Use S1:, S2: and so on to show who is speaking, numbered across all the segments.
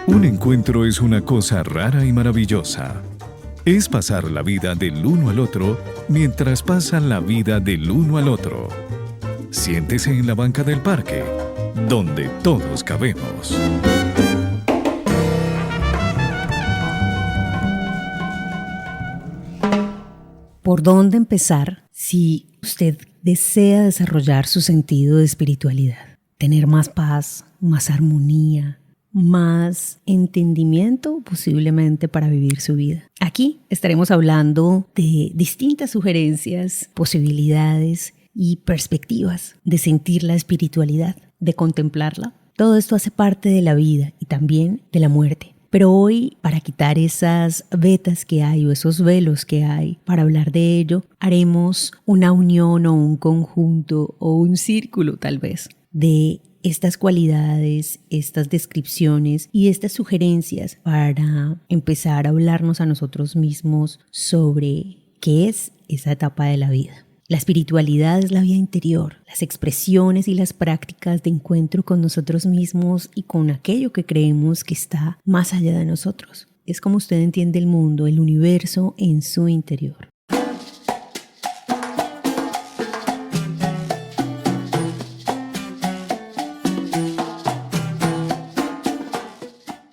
S1: Un encuentro es una cosa rara y maravillosa. Es pasar la vida del uno al otro mientras pasan la vida del uno al otro. Siéntese en la banca del parque, donde todos cabemos.
S2: ¿Por dónde empezar si usted desea desarrollar su sentido de espiritualidad? Tener más paz, más armonía, más entendimiento posiblemente para vivir su vida. Aquí estaremos hablando de distintas sugerencias, posibilidades y perspectivas de sentir la espiritualidad, de contemplarla. Todo esto hace parte de la vida y también de la muerte. Pero hoy, para quitar esas vetas que hay o esos velos que hay, para hablar de ello, haremos una unión o un conjunto o un círculo tal vez de estas cualidades, estas descripciones y estas sugerencias para empezar a hablarnos a nosotros mismos sobre qué es esa etapa de la vida. La espiritualidad es la vida interior, las expresiones y las prácticas de encuentro con nosotros mismos y con aquello que creemos que está más allá de nosotros. Es como usted entiende el mundo, el universo en su interior.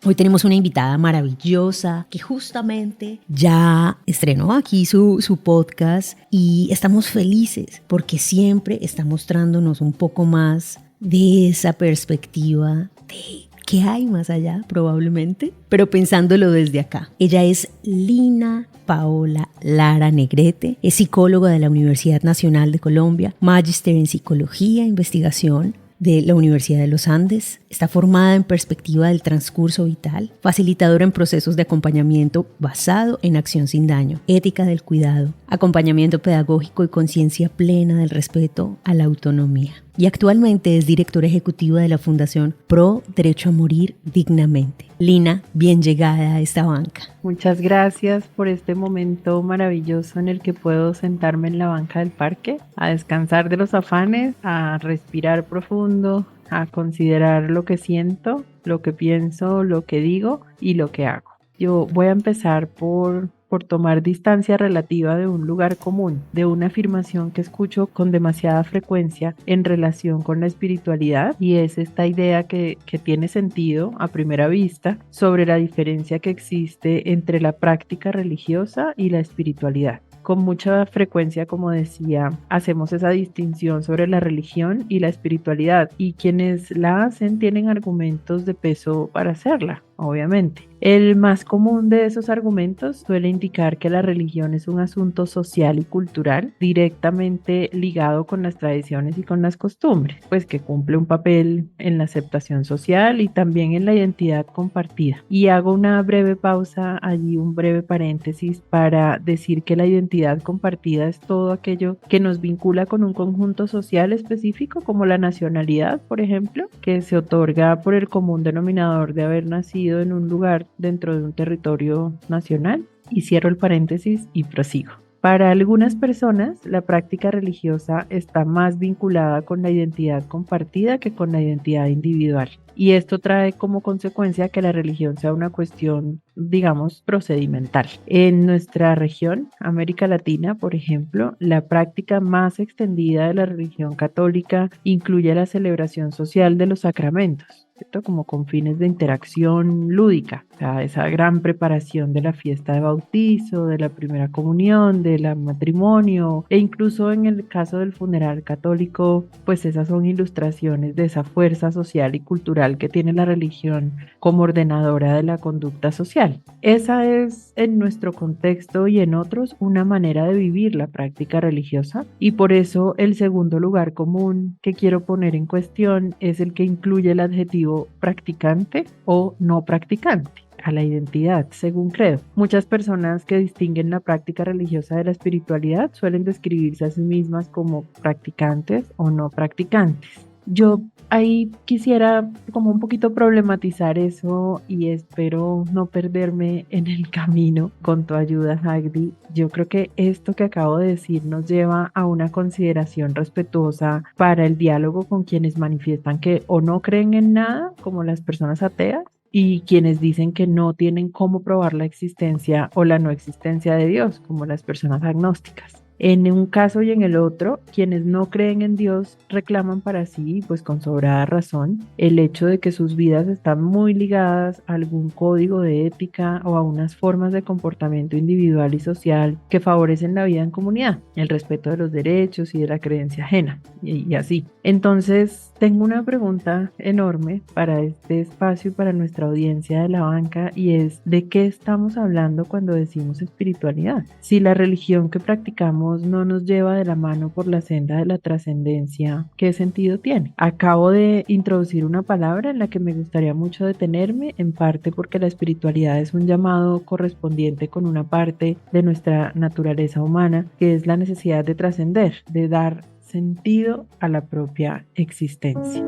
S2: Hoy tenemos una invitada maravillosa que justamente ya estrenó aquí su podcast y estamos felices porque siempre está mostrándonos un poco más de esa perspectiva de qué hay más allá probablemente, pero pensándolo desde acá. Ella es Lina Paola Lara Negrete, es psicóloga de la Universidad Nacional de Colombia, magíster en Psicología e Investigación de la Universidad de los Andes. Está formada en perspectiva del transcurso vital, facilitadora en procesos de acompañamiento basado en acción sin daño, ética del cuidado, acompañamiento pedagógico y conciencia plena del respeto a la autonomía. Y actualmente es directora ejecutiva de la Fundación Pro Derecho a Morir Dignamente. Lina, bien llegada a esta banca.
S3: Muchas gracias por este momento maravilloso en el que puedo sentarme en la banca del parque, a descansar de los afanes, a respirar profundo, a considerar lo que siento, lo que pienso, lo que digo y lo que hago. Yo voy a empezar por tomar distancia relativa de un lugar común, de una afirmación que escucho con demasiada frecuencia en relación con la espiritualidad, y es esta idea que tiene sentido a primera vista sobre la diferencia que existe entre la práctica religiosa y la espiritualidad. Con mucha frecuencia, como decía, hacemos esa distinción sobre la religión y la espiritualidad, y quienes la hacen tienen argumentos de peso para hacerla, obviamente. El más común de esos argumentos suele indicar que la religión es un asunto social y cultural directamente ligado con las tradiciones y con las costumbres, pues que cumple un papel en la aceptación social y también en la identidad compartida. Y hago una breve pausa allí, un breve paréntesis para decir que la identidad compartida es todo aquello que nos vincula con un conjunto social específico, como la nacionalidad, por ejemplo, que se otorga por el común denominador de haber nacido en un lugar dentro de un territorio nacional. Y cierro el paréntesis y prosigo. Para algunas personas, la práctica religiosa está más vinculada con la identidad compartida que con la identidad individual. Y esto trae como consecuencia que la religión sea una cuestión, digamos, procedimental. En nuestra región, América Latina, por ejemplo, la práctica más extendida de la religión católica incluye la celebración social de los sacramentos, ¿cierto? Como con fines de interacción lúdica, o sea, esa gran preparación de la fiesta de bautizo, de la primera comunión, del matrimonio, e incluso en el caso del funeral católico, pues esas son ilustraciones de esa fuerza social y cultural que tiene la religión como ordenadora de la conducta social. Esa es, en nuestro contexto y en otros, una manera de vivir la práctica religiosa, y por eso el segundo lugar común que quiero poner en cuestión es el que incluye el adjetivo practicante o no practicante a la identidad, según creo. Muchas personas que distinguen la práctica religiosa de la espiritualidad suelen describirse a sí mismas como practicantes o no practicantes. Yo ahí quisiera como un poquito problematizar eso y espero no perderme en el camino con tu ayuda, Hagdi. Yo creo que esto que acabo de decir nos lleva a una consideración respetuosa para el diálogo con quienes manifiestan que o no creen en nada, como las personas ateas, y quienes dicen que no tienen cómo probar la existencia o la no existencia de Dios, como las personas agnósticas. En un caso y en el otro, quienes no creen en Dios reclaman para sí, pues con sobrada razón, el hecho de que sus vidas están muy ligadas a algún código de ética o a unas formas de comportamiento individual y social que favorecen la vida en comunidad, el respeto de los derechos y de la creencia ajena, y así. Entonces, tengo una pregunta enorme para este espacio y para nuestra audiencia de la banca, y es: ¿de qué estamos hablando cuando decimos espiritualidad? Si la religión que practicamos no nos lleva de la mano por la senda de la trascendencia, ¿qué sentido tiene? Acabo de introducir una palabra en la que me gustaría mucho detenerme, en parte porque la espiritualidad es un llamado correspondiente con una parte de nuestra naturaleza humana, que es la necesidad de trascender, de dar sentido a la propia existencia.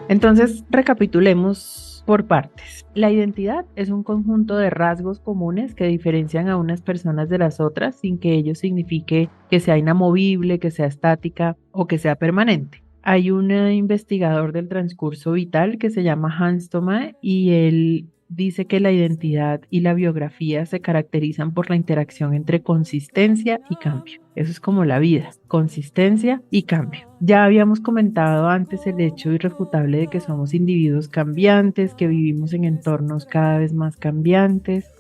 S3: Entonces, recapitulemos por partes. La identidad es un conjunto de rasgos comunes que diferencian a unas personas de las otras sin que ello signifique que sea inamovible, que sea estática o que sea permanente. Hay un investigador del transcurso vital que se llama Hans Thoma, y él dice que la identidad y la biografía se caracterizan por la interacción entre consistencia y cambio. Eso es como la vida: consistencia y cambio. Ya habíamos comentado antes el hecho irrefutable de que somos individuos cambiantes, que vivimos en entornos cada vez más cambiantes.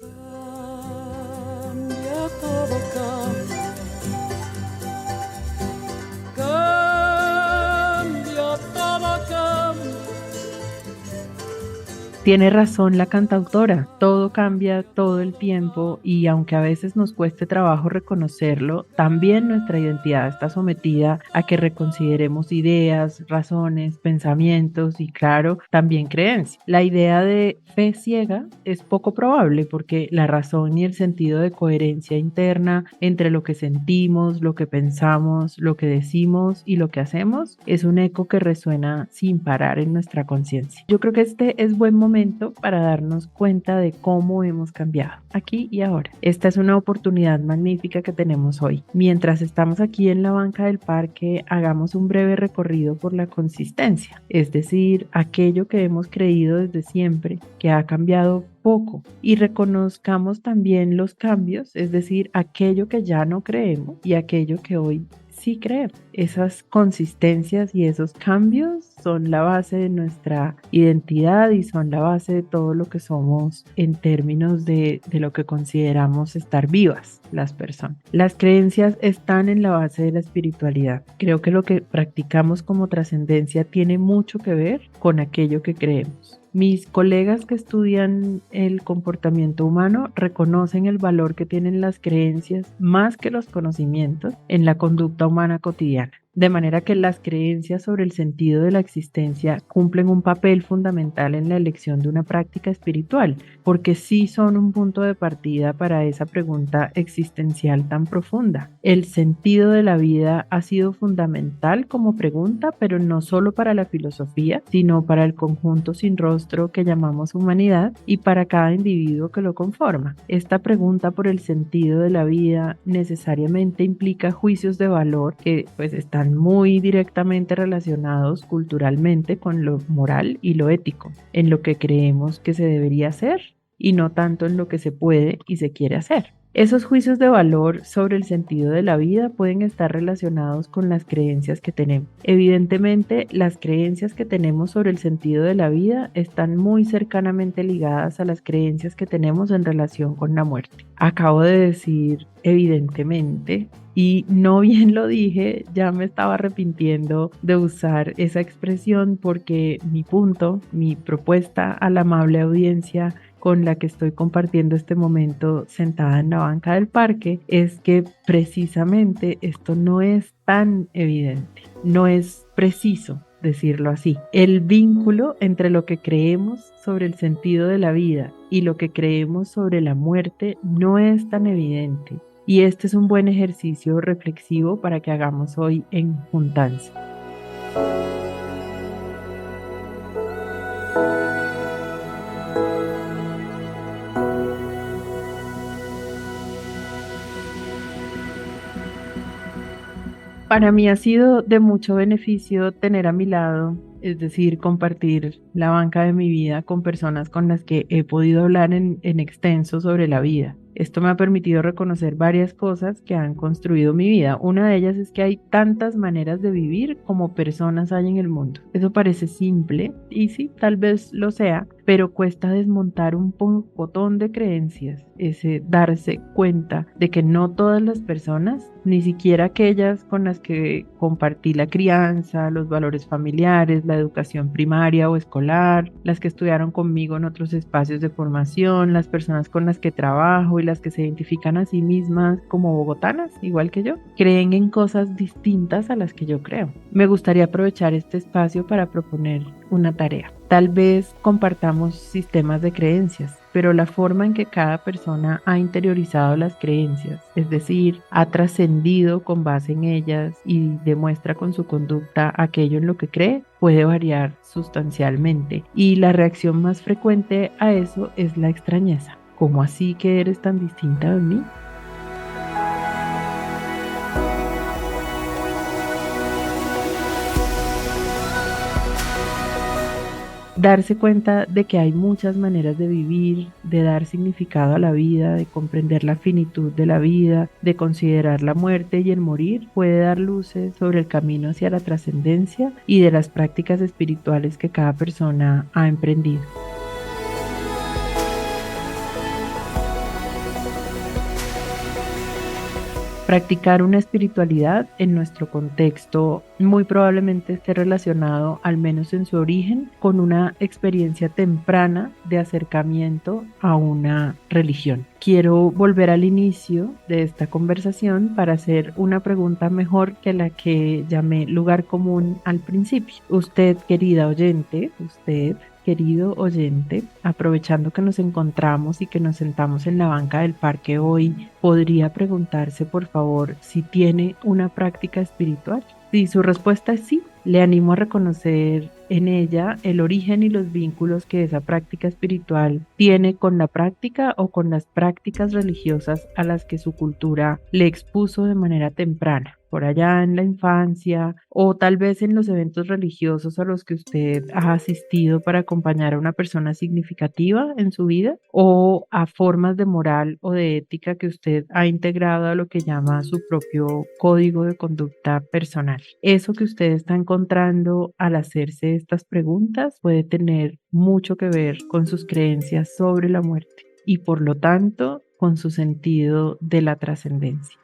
S3: Tiene razón la cantautora: todo cambia todo el tiempo, y aunque a veces nos cueste trabajo reconocerlo, también nuestra identidad está sometida a que reconsideremos ideas, razones, pensamientos y, claro, también creencias. La idea de fe ciega es poco probable, porque la razón y el sentido de coherencia interna entre lo que sentimos, lo que pensamos, lo que decimos y lo que hacemos es un eco que resuena sin parar en nuestra conciencia. Yo creo que este es buen momento para darnos cuenta de cómo hemos cambiado aquí y ahora. Esta es una oportunidad magnífica que tenemos hoy. Mientras estamos aquí en la banca del parque, hagamos un breve recorrido por la consistencia, es decir, aquello que hemos creído desde siempre, que ha cambiado poco, y reconozcamos también los cambios, es decir, aquello que ya no creemos y aquello que hoy sí creemos. Esas consistencias y esos cambios son la base de nuestra identidad y son la base de todo lo que somos en términos de lo que consideramos estar vivas las personas. Las creencias están en la base de la espiritualidad. Creo que lo que practicamos como trascendencia tiene mucho que ver con aquello que creemos. Mis colegas que estudian el comportamiento humano reconocen el valor que tienen las creencias más que los conocimientos en la conducta humana cotidiana. De manera que las creencias sobre el sentido de la existencia cumplen un papel fundamental en la elección de una práctica espiritual, porque sí son un punto de partida para esa pregunta existencial tan profunda. El sentido de la vida ha sido fundamental como pregunta, pero no solo para la filosofía, sino para el conjunto sin rostro que llamamos humanidad y para cada individuo que lo conforma. Esta pregunta por el sentido de la vida necesariamente implica juicios de valor que pues están muy directamente relacionados culturalmente con lo moral y lo ético, en lo que creemos que se debería hacer y no tanto en lo que se puede y se quiere hacer. Esos juicios de valor sobre el sentido de la vida pueden estar relacionados con las creencias que tenemos. Evidentemente, las creencias que tenemos sobre el sentido de la vida están muy cercanamente ligadas a las creencias que tenemos en relación con la muerte. Acabo de decir evidentemente, y no bien lo dije, ya me estaba arrepintiendo de usar esa expresión porque mi punto, mi propuesta a la amable audiencia con la que estoy compartiendo este momento sentada en la banca del parque es que precisamente esto no es tan evidente, no es preciso decirlo así. El vínculo entre lo que creemos sobre el sentido de la vida y lo que creemos sobre la muerte no es tan evidente. Y este es un buen ejercicio reflexivo para que hagamos hoy en Juntanza. Para mí ha sido de mucho beneficio tener a mi lado, es decir, compartir la banca de mi vida con personas con las que he podido hablar en extenso sobre la vida. Esto me ha permitido reconocer varias cosas que han construido mi vida. Una de ellas es que hay tantas maneras de vivir como personas hay en el mundo. Eso parece simple, y sí, tal vez lo sea, pero cuesta desmontar un pocotón de creencias, ese darse cuenta de que no todas las personas, ni siquiera aquellas con las que compartí la crianza, los valores familiares, la educación primaria o escolar, las que estudiaron conmigo en otros espacios de formación, las personas con las que trabajo y las que se identifican a sí mismas como bogotanas, igual que yo, creen en cosas distintas a las que yo creo. Me gustaría aprovechar este espacio para proponer una tarea. Tal vez compartamos sistemas de creencias, pero la forma en que cada persona ha interiorizado las creencias, es decir, ha trascendido con base en ellas y demuestra con su conducta aquello en lo que cree, puede variar sustancialmente. Y la reacción más frecuente a eso es la extrañeza. ¿Cómo así que eres tan distinta de mí? Darse cuenta de que hay muchas maneras de vivir, de dar significado a la vida, de comprender la finitud de la vida, de considerar la muerte y el morir, puede dar luces sobre el camino hacia la trascendencia y de las prácticas espirituales que cada persona ha emprendido. Practicar una espiritualidad en nuestro contexto muy probablemente esté relacionado, al menos en su origen, con una experiencia temprana de acercamiento a una religión. Quiero volver al inicio de esta conversación para hacer una pregunta mejor que la que llamé lugar común al principio. Usted, querida oyente, querido oyente, aprovechando que nos encontramos y que nos sentamos en la banca del parque hoy, ¿podría preguntarse, por favor, si tiene una práctica espiritual? Si su respuesta es sí, le animo a reconocer en ella el origen y los vínculos que esa práctica espiritual tiene con la práctica o con las prácticas religiosas a las que su cultura le expuso de manera temprana, por allá en la infancia, o tal vez en los eventos religiosos a los que usted ha asistido para acompañar a una persona significativa en su vida, o a formas de moral o de ética que usted ha integrado a lo que llama su propio código de conducta personal. Eso que usted está encontrando al hacerse estas preguntas puede tener mucho que ver con sus creencias sobre la muerte y por lo tanto con su sentido de la trascendencia.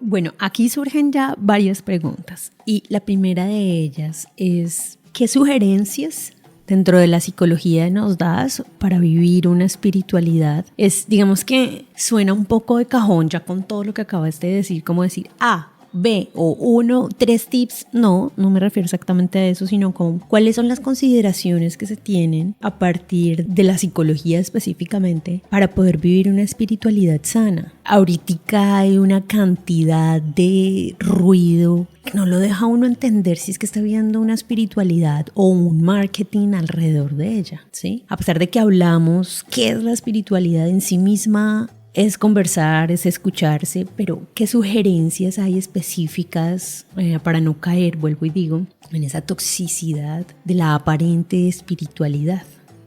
S2: Bueno, aquí surgen ya varias preguntas y la primera de ellas es, ¿qué sugerencias dentro de la psicología nos das para vivir una espiritualidad? Digamos que suena un poco de cajón ya con todo lo que acabas de decir, como decir, B o 1, 3 tips. No me refiero exactamente a eso, sino con cuáles son las consideraciones que se tienen a partir de la psicología específicamente para poder vivir una espiritualidad sana. Ahorita hay una cantidad de ruido que no lo deja uno entender si es que está viendo una espiritualidad o un marketing alrededor de ella, ¿sí? A pesar de que hablamos qué es la espiritualidad en sí misma, es conversar, es escucharse, pero ¿qué sugerencias hay específicas para no caer, vuelvo y digo, en esa toxicidad de la aparente espiritualidad?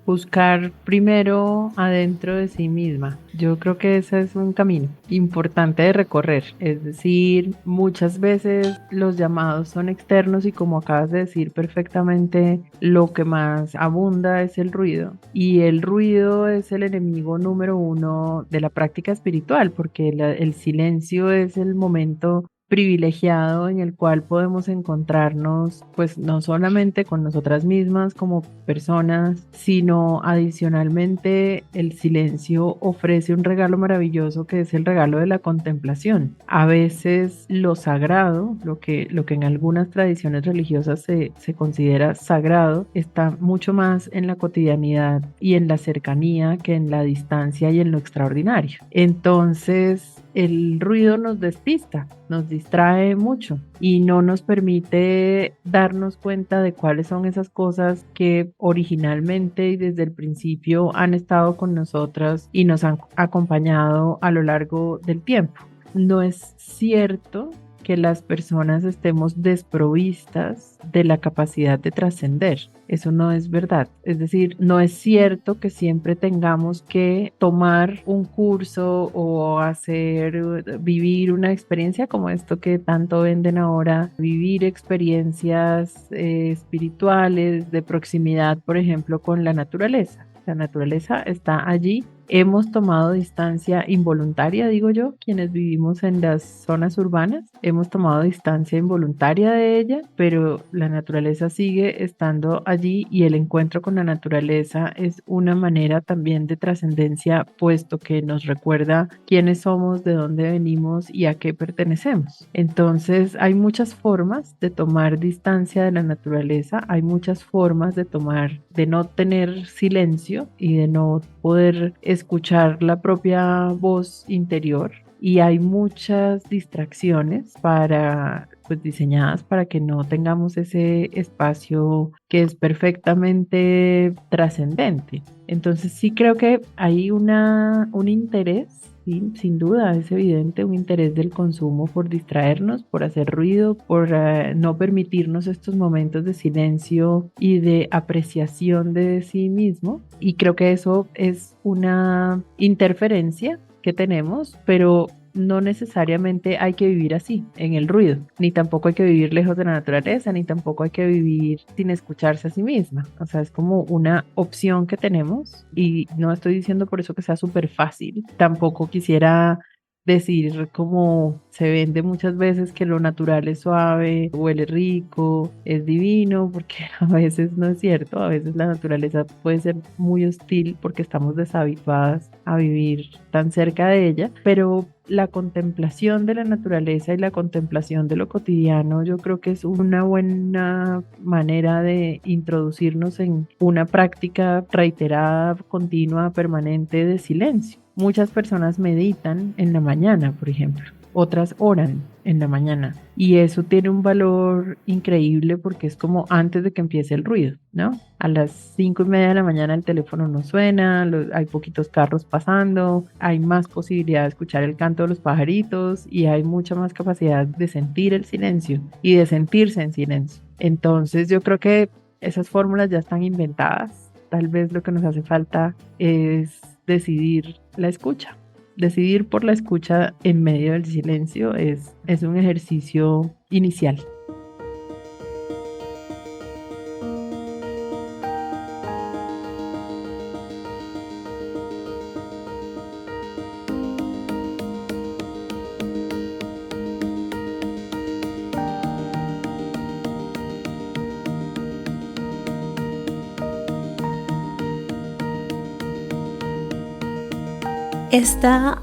S3: Buscar primero adentro de sí misma. Yo creo que ese es un camino importante de recorrer. Es decir, muchas veces los llamados son externos y, como acabas de decir perfectamente, lo que más abunda es el ruido. Y el ruido es el enemigo número uno de la práctica espiritual, porque el silencio es el momento privilegiado en el cual podemos encontrarnos, pues no solamente con nosotras mismas como personas, sino adicionalmente el silencio ofrece un regalo maravilloso, que es el regalo de la contemplación. A veces lo sagrado, lo que en algunas tradiciones religiosas se considera sagrado, está mucho más en la cotidianidad y en la cercanía que en la distancia y en lo extraordinario. Entonces, el ruido nos despista, nos distrae mucho y no nos permite darnos cuenta de cuáles son esas cosas que originalmente y desde el principio han estado con nosotras y nos han acompañado a lo largo del tiempo. No es cierto que las personas estemos desprovistas de la capacidad de trascender. Eso no es verdad. Es decir, no es cierto que siempre tengamos que tomar un curso o vivir una experiencia como esto que tanto venden ahora, vivir experiencias espirituales de proximidad, por ejemplo, con la naturaleza. La naturaleza está allí. Hemos tomado distancia involuntaria, digo yo, quienes vivimos en las zonas urbanas, hemos tomado distancia involuntaria de ella, pero la naturaleza sigue estando allí y el encuentro con la naturaleza es una manera también de trascendencia, puesto que nos recuerda quiénes somos, de dónde venimos y a qué pertenecemos. Entonces, hay muchas formas de tomar distancia de la naturaleza, hay muchas formas de no tener silencio y de no poder escuchar la propia voz interior, y hay muchas distracciones pues diseñadas para que no tengamos ese espacio que es perfectamente trascendente. Entonces sí creo que hay un interés. Sí, sin duda, es evidente un interés del consumo por distraernos, por hacer ruido, por no permitirnos estos momentos de silencio y de apreciación de sí mismo. Y creo que eso es una interferencia que tenemos, pero no necesariamente hay que vivir así, en el ruido, ni tampoco hay que vivir lejos de la naturaleza, ni tampoco hay que vivir sin escucharse a sí misma. O sea, es como una opción que tenemos y no estoy diciendo por eso que sea súper fácil. Tampoco quisiera decir, como se vende muchas veces, que lo natural es suave, huele rico, es divino, porque a veces no es cierto. A veces la naturaleza puede ser muy hostil porque estamos deshabituadas a vivir tan cerca de ella, pero la contemplación de la naturaleza y la contemplación de lo cotidiano, yo creo que es una buena manera de introducirnos en una práctica reiterada, continua, permanente de silencio. Muchas personas meditan en la mañana, por ejemplo. Otras oran en la mañana, y eso tiene un valor increíble porque es como antes de que empiece el ruido, ¿no? A las 5:30 de la mañana el teléfono no suena, hay poquitos carros pasando, hay más posibilidad de escuchar el canto de los pajaritos y hay mucha más capacidad de sentir el silencio y de sentirse en silencio. Entonces yo creo que esas fórmulas ya están inventadas. Tal vez lo que nos hace falta es decidir la escucha. Decidir por la escucha en medio del silencio es un ejercicio inicial.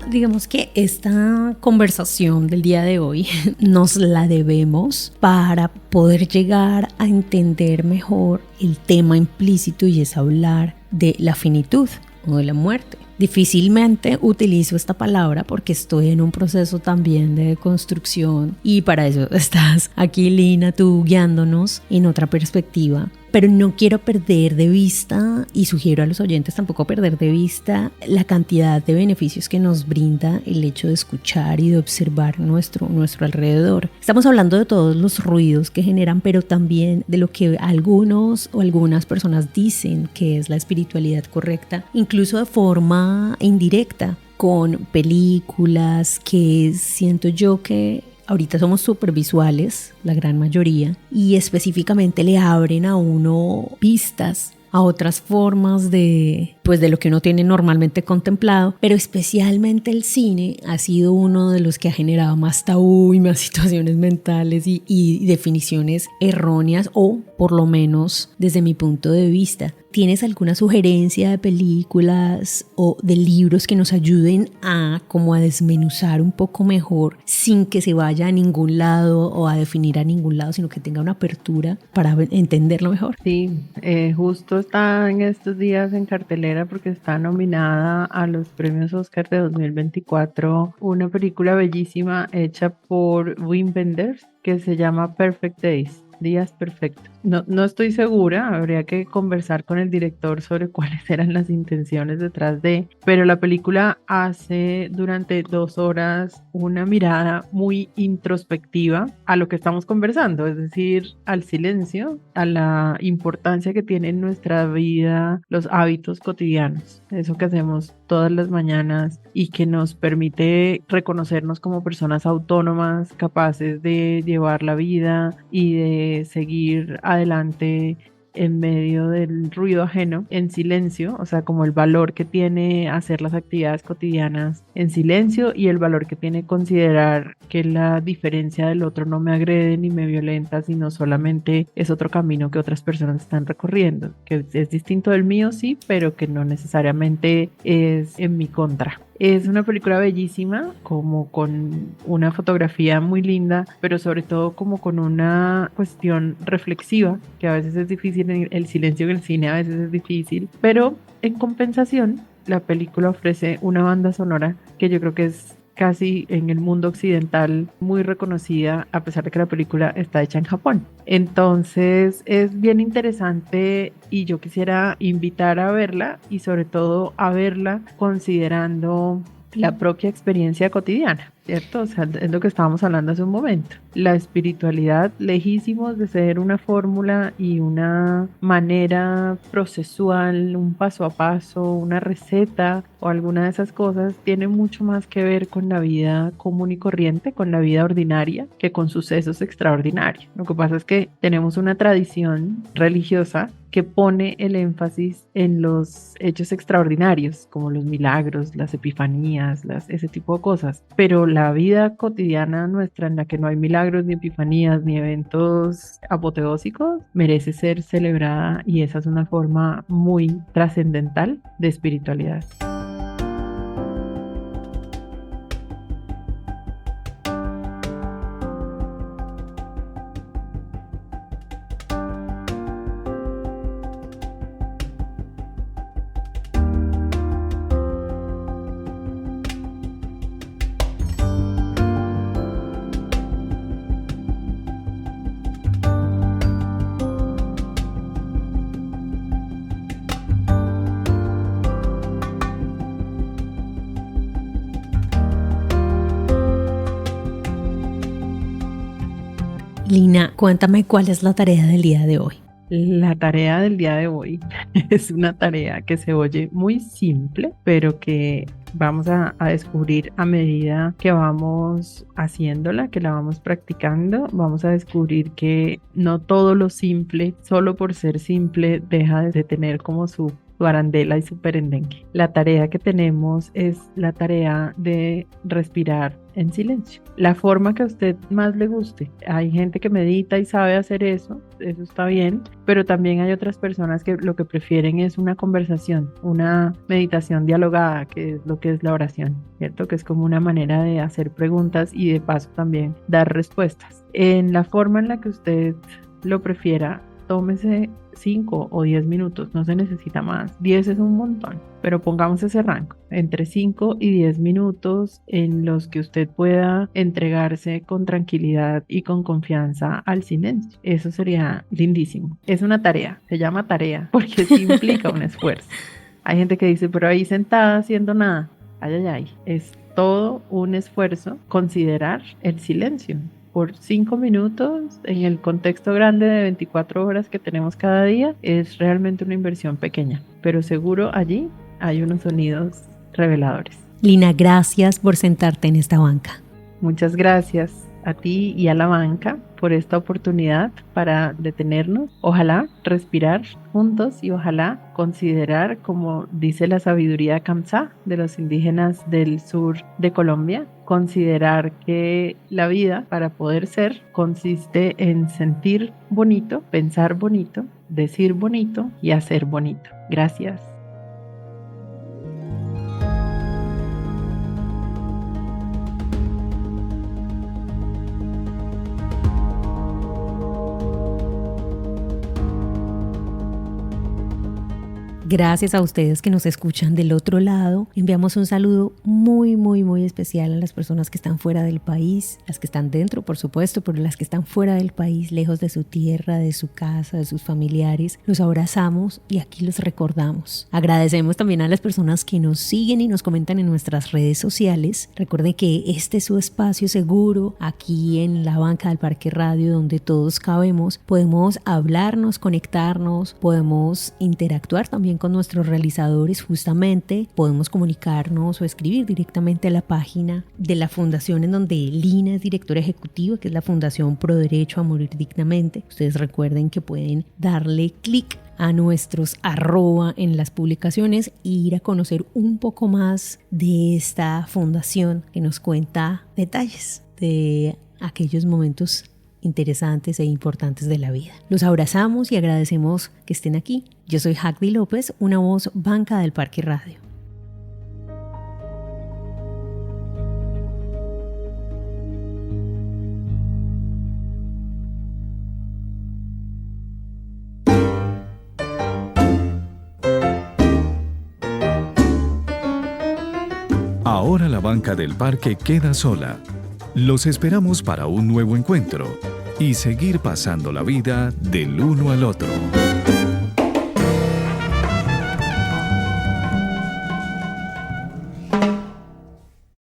S2: Digamos que esta conversación del día de hoy nos la debemos para poder llegar a entender mejor el tema implícito, y es hablar de la finitud o de la muerte. Difícilmente utilizo esta palabra porque estoy en un proceso también de construcción, y para eso estás aquí, Lina, tú guiándonos en otra perspectiva. Pero no quiero perder de vista, y sugiero a los oyentes tampoco perder de vista, la cantidad de beneficios que nos brinda el hecho de escuchar y de observar nuestro alrededor. Estamos hablando de todos los ruidos que generan, pero también de lo que algunos o algunas personas dicen que es la espiritualidad correcta, incluso de forma indirecta, con películas que siento yo que ahorita somos súper visuales, la gran mayoría, y específicamente le abren a uno pistas a otras formas de lo que uno tiene normalmente contemplado, pero especialmente el cine ha sido uno de los que ha generado más tabú y más situaciones mentales y definiciones erróneas, o por lo menos desde mi punto de vista. ¿Tienes alguna sugerencia de películas o de libros que nos ayuden a desmenuzar un poco mejor, sin que se vaya a ningún lado o a definir a ningún lado, sino que tenga una apertura para entenderlo mejor?
S3: Sí, justo está en estos días en cartelera porque está nominada a los premios Oscar de 2024 una película bellísima hecha por Wim Wenders que se llama Perfect Days. Días perfectos. No estoy segura, habría que conversar con el director sobre cuáles eran las intenciones detrás de, pero la película hace durante 2 horas una mirada muy introspectiva a lo que estamos conversando, es decir, al silencio, a la importancia que tiene en nuestra vida los hábitos cotidianos, eso que hacemos todas las mañanas y que nos permite reconocernos como personas autónomas, capaces de llevar la vida y de seguir adelante en medio del ruido ajeno, en silencio, o sea, como el valor que tiene hacer las actividades cotidianas en silencio, y el valor que tiene considerar que la diferencia del otro no me agrede ni me violenta, sino solamente es otro camino que otras personas están recorriendo, que es distinto del mío, sí, pero que no necesariamente es en mi contra. Es una película bellísima, como con una fotografía muy linda, pero sobre todo como con una cuestión reflexiva, que a veces es difícil, el silencio en el cine a veces es difícil, pero en compensación la película ofrece una banda sonora que yo creo que es casi en el mundo occidental muy reconocida, a pesar de que la película está hecha en Japón. Entonces es bien interesante y yo quisiera invitar a verla, y sobre todo a verla considerando la propia experiencia cotidiana, ¿cierto? O sea, es lo que estábamos hablando hace un momento. La espiritualidad, lejísimos de ser una fórmula y una manera procesual, un paso a paso, una receta o alguna de esas cosas, tiene mucho más que ver con la vida común y corriente, con la vida ordinaria, que con sucesos extraordinarios. Lo que pasa es que tenemos una tradición religiosa que pone el énfasis en los hechos extraordinarios, como los milagros, las epifanías, ese tipo de cosas. Pero la vida cotidiana nuestra, en la que no hay milagros, ni epifanías, ni eventos apoteósicos, merece ser celebrada, y esa es una forma muy trascendental de espiritualidad.
S2: Lina, cuéntame cuál es la tarea del día de hoy.
S3: La tarea del día de hoy es una tarea que se oye muy simple, pero que vamos a descubrir a medida que vamos haciéndola, que la vamos practicando. Vamos a descubrir que no todo lo simple, solo por ser simple, deja de tener como su arandela y su perendengue. La tarea que tenemos es la tarea de respirar en silencio. La forma que a usted más le guste. Hay gente que medita y sabe hacer eso está bien, pero también hay otras personas que lo que prefieren es una conversación, una meditación dialogada, que es lo que es la oración, ¿cierto? Que es como una manera de hacer preguntas y de paso también dar respuestas. En la forma en la que usted lo prefiera, tómese 5 o 10 minutos, no se necesita más. 10 es un montón, pero pongamos ese rango, entre 5 y 10 minutos en los que usted pueda entregarse con tranquilidad y con confianza al silencio. Eso sería lindísimo. Es una tarea, se llama tarea, porque sí implica un esfuerzo. Hay gente que dice, pero ahí sentada haciendo nada. Ay, ay, ay. Es todo un esfuerzo considerar el silencio por 5 minutos en el contexto grande de 24 horas que tenemos cada día. Es realmente una inversión pequeña, pero seguro allí hay unos sonidos reveladores.
S2: Lina, gracias por sentarte en esta banca.
S3: Muchas gracias a ti y a la banca por esta oportunidad para detenernos, ojalá respirar juntos y ojalá considerar, como dice la sabiduría Kamsá de los indígenas del sur de Colombia, considerar que la vida, para poder ser, consiste en sentir bonito, pensar bonito, decir bonito y hacer bonito. Gracias.
S2: Gracias a ustedes que nos escuchan del otro lado. Enviamos un saludo muy, muy, muy especial a las personas que están fuera del país, las que están dentro, por supuesto, pero las que están fuera del país, lejos de su tierra, de su casa, de sus familiares. Los abrazamos y aquí los recordamos. Agradecemos también a las personas que nos siguen y nos comentan en nuestras redes sociales. Recuerden que este es su espacio seguro, aquí en la banca del Parque Radio, donde todos cabemos. Podemos hablarnos, conectarnos, podemos interactuar también con nuestros realizadores. Justamente podemos comunicarnos o escribir directamente a la página de la fundación en donde Lina es directora ejecutiva, que es la Fundación Pro Derecho a Morir Dignamente. Ustedes recuerden que pueden darle clic a nuestros @ en las publicaciones e ir a conocer un poco más de esta fundación que nos cuenta detalles de aquellos momentos interesantes e importantes de la vida. Los abrazamos y agradecemos que estén aquí. Yo soy Jacdy López, una voz banca del Parque Radio.
S1: Ahora la banca del parque queda sola. Los esperamos para un nuevo encuentro y seguir pasando la vida del uno al otro.